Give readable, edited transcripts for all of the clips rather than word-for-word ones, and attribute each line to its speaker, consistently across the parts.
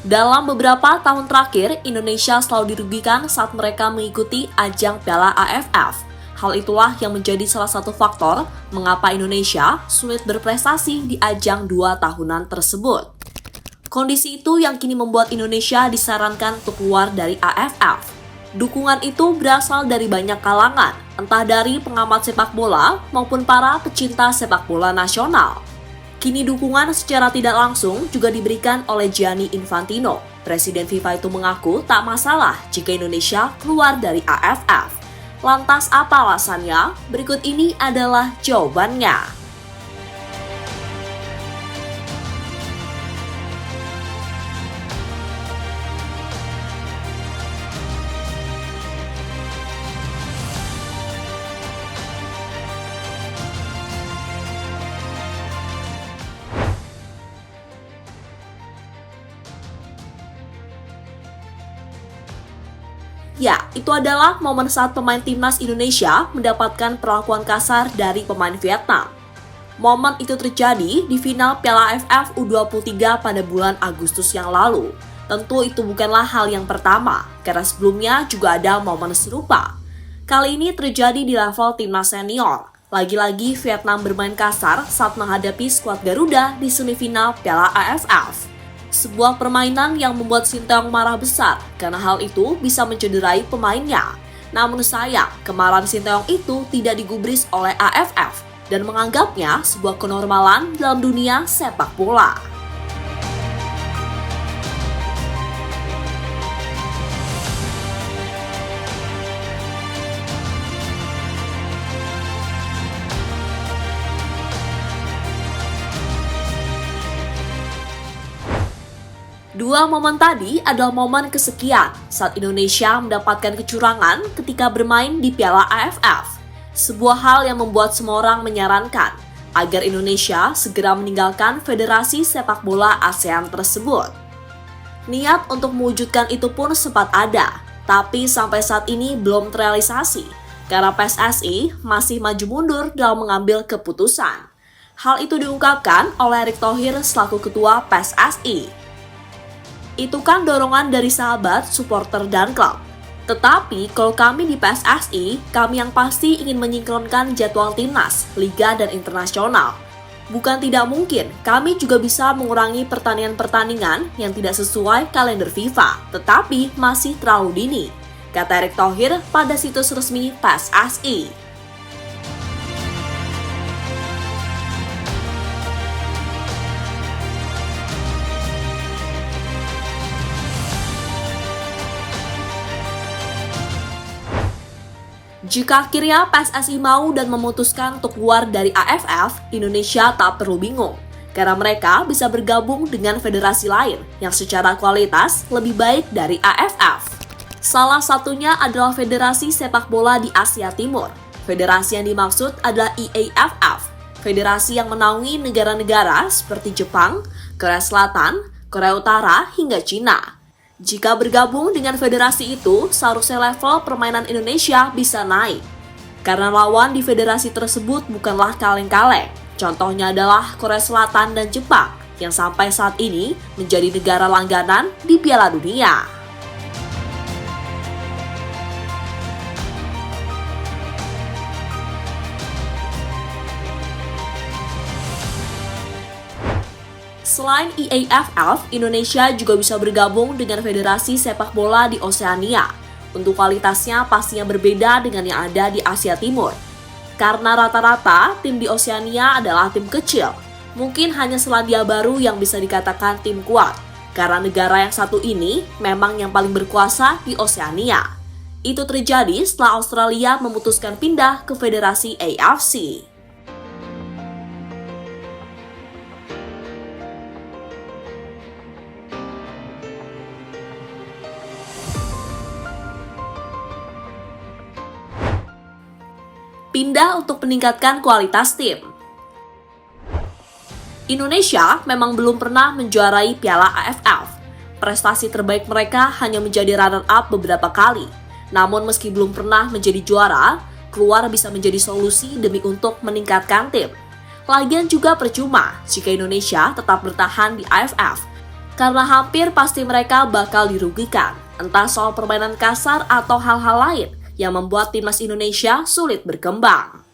Speaker 1: Dalam beberapa tahun terakhir, Indonesia selalu dirugikan saat mereka mengikuti ajang Piala AFF. Hal itulah yang menjadi salah satu faktor mengapa Indonesia sulit berprestasi di ajang 2 tahunan tersebut. Kondisi itu yang kini membuat Indonesia disarankan untuk keluar dari AFF. Dukungan itu berasal dari banyak kalangan, entah dari pengamat sepak bola maupun para pecinta sepak bola nasional. Kini dukungan secara tidak langsung juga diberikan oleh Gianni Infantino. Presiden FIFA itu mengaku tak masalah jika Indonesia keluar dari AFF. Lantas apa alasannya? Berikut ini adalah jawabannya. Ya, itu adalah momen saat pemain timnas Indonesia mendapatkan perlakuan kasar dari pemain Vietnam. Momen itu terjadi di final Piala AFF U23 pada bulan Agustus yang lalu. Tentu itu bukanlah hal yang pertama, karena sebelumnya juga ada momen serupa. Kali ini terjadi di level timnas senior. Lagi-lagi Vietnam bermain kasar saat menghadapi skuad Garuda di semifinal Piala AFF. Sebuah permainan yang membuat Sinteyong marah besar karena hal itu bisa mencederai pemainnya. Namun sayang, kemarahan Sinteyong itu tidak digubris oleh AFF dan menganggapnya sebuah kenormalan dalam dunia sepak bola. Dua momen tadi adalah momen kesekian saat Indonesia mendapatkan kecurangan ketika bermain di Piala AFF. Sebuah hal yang membuat semua orang menyarankan agar Indonesia segera meninggalkan Federasi Sepak Bola ASEAN tersebut. Niat untuk mewujudkan itu pun sempat ada, tapi sampai saat ini belum terrealisasi karena PSSI masih maju mundur dalam mengambil keputusan. Hal itu diungkapkan oleh Erick Thohir selaku Ketua PSSI. Itu kan dorongan dari sahabat, supporter, dan klub. Tetapi kalau kami di PSSI, kami yang pasti ingin menyinkronkan jadwal timnas, liga, dan internasional. Bukan tidak mungkin, kami juga bisa mengurangi pertandingan-pertandingan yang tidak sesuai kalender FIFA, tetapi masih terlalu dini, kata Erick Thohir pada situs resmi PSSI. Jika akhirnya PSSI mau dan memutuskan untuk keluar dari AFF, Indonesia tak perlu bingung. Karena mereka bisa bergabung dengan federasi lain yang secara kualitas lebih baik dari AFF. Salah satunya adalah Federasi Sepak Bola di Asia Timur. Federasi yang dimaksud adalah IAAF, federasi yang menaungi negara-negara seperti Jepang, Korea Selatan, Korea Utara, hingga Cina. Jika bergabung dengan federasi itu, seharusnya level permainan Indonesia bisa naik. Karena lawan di federasi tersebut bukanlah kaleng-kaleng. Contohnya adalah Korea Selatan dan Jepang, yang sampai saat ini menjadi negara langganan di Piala Dunia. Selain IAAF, Indonesia juga bisa bergabung dengan federasi sepak bola di Oseania. Untuk kualitasnya pastinya berbeda dengan yang ada di Asia Timur. Karena rata-rata tim di Oseania adalah tim kecil. Mungkin hanya Selandia Baru yang bisa dikatakan tim kuat. Karena negara yang satu ini memang yang paling berkuasa di Oseania. Itu terjadi setelah Australia memutuskan pindah ke federasi AFC. Pindah untuk meningkatkan kualitas tim. Indonesia memang belum pernah menjuarai Piala AFF. Prestasi terbaik mereka hanya menjadi runner-up beberapa kali. Namun meski belum pernah menjadi juara, keluar bisa menjadi solusi demi untuk meningkatkan tim. Lagian juga percuma jika Indonesia tetap bertahan di AFF. karena hampir pasti mereka bakal dirugikan, entah soal permainan kasar atau hal-hal lain yang membuat timnas Indonesia sulit berkembang.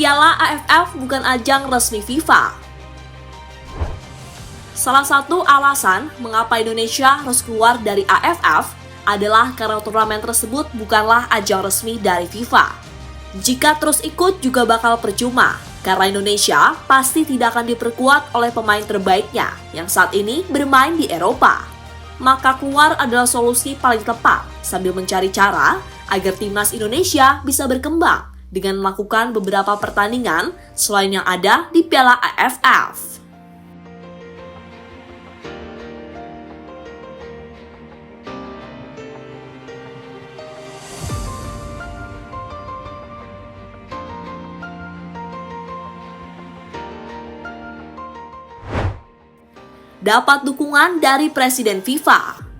Speaker 1: Piala AFF bukan ajang resmi FIFA. Salah satu alasan mengapa Indonesia harus keluar dari AFF adalah karena turnamen tersebut bukanlah ajang resmi dari FIFA. Jika terus ikut juga bakal percuma, karena Indonesia pasti tidak akan diperkuat oleh pemain terbaiknya yang saat ini bermain di Eropa. Maka keluar adalah solusi paling tepat sambil mencari cara agar timnas Indonesia bisa berkembang dengan melakukan beberapa pertandingan selain yang ada di Piala AFF. Dapat dukungan dari Presiden FIFA.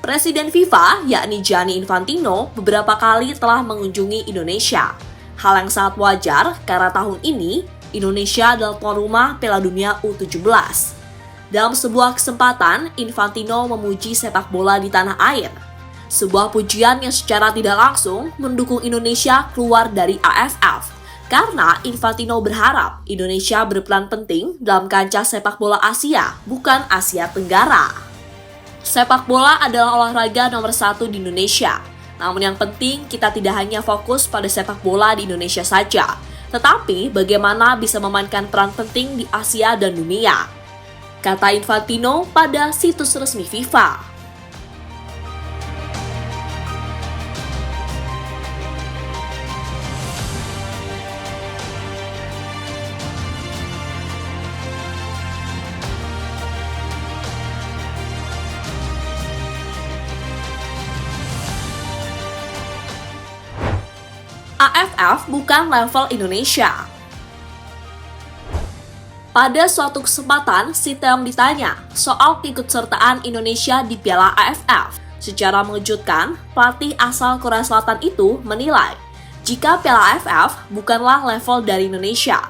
Speaker 1: Presiden FIFA, yakni Gianni Infantino, beberapa kali telah mengunjungi Indonesia. Hal yang sangat wajar karena tahun ini Indonesia adalah tuan rumah Piala Dunia U17. Dalam sebuah kesempatan, Infantino memuji sepak bola di tanah air. Sebuah pujian yang secara tidak langsung mendukung Indonesia keluar dari AFF. Karena Infantino berharap Indonesia berperan penting dalam kancah sepak bola Asia, bukan Asia Tenggara. Sepak bola adalah olahraga nomor 1 di Indonesia. Namun yang penting kita tidak hanya fokus pada sepak bola di Indonesia saja, tetapi bagaimana bisa memainkan peran penting di Asia dan dunia, kata Infantino pada situs resmi FIFA. AFF bukan level Indonesia. Pada suatu kesempatan, Sinteyong ditanya soal keikutsertaan Indonesia di Piala AFF. Secara mengejutkan, pelatih asal Korea Selatan itu menilai jika Piala AFF bukanlah level dari Indonesia.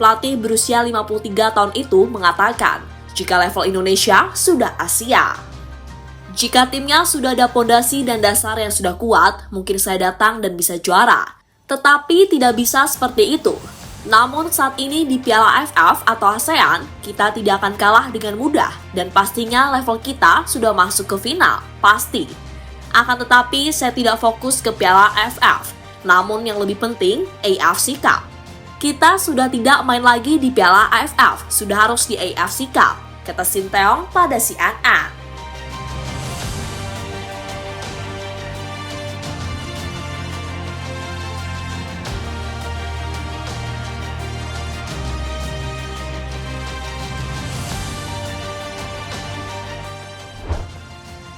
Speaker 1: Pelatih berusia 53 tahun itu mengatakan jika level Indonesia sudah Asia. Jika timnya sudah ada pondasi dan dasar yang sudah kuat, mungkin saya datang dan bisa juara. Tetapi tidak bisa seperti itu. Namun saat ini di Piala AFF atau ASEAN, kita tidak akan kalah dengan mudah dan pastinya level kita sudah masuk ke final, pasti. Akan tetapi saya tidak fokus ke Piala AFF, namun yang lebih penting AFC Cup. Kita sudah tidak main lagi di Piala AFF, sudah harus di AFC Cup, kata Sinteyong pada CNN.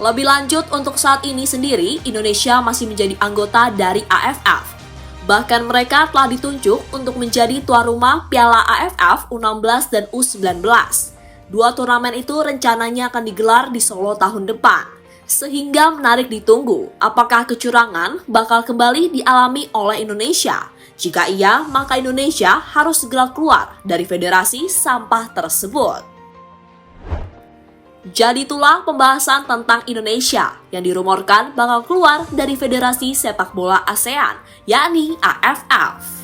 Speaker 1: Lebih lanjut, untuk saat ini sendiri, Indonesia masih menjadi anggota dari AFF. Bahkan mereka telah ditunjuk untuk menjadi tuan rumah Piala AFF U16 dan U19. Dua turnamen itu rencananya akan digelar di Solo tahun depan. Sehingga menarik ditunggu, apakah kecurangan bakal kembali dialami oleh Indonesia? Jika iya, maka Indonesia harus segera keluar dari federasi sampah tersebut. Jadi itulah pembahasan tentang Indonesia yang dirumorkan bakal keluar dari Federasi Sepak Bola ASEAN, yakni AFF.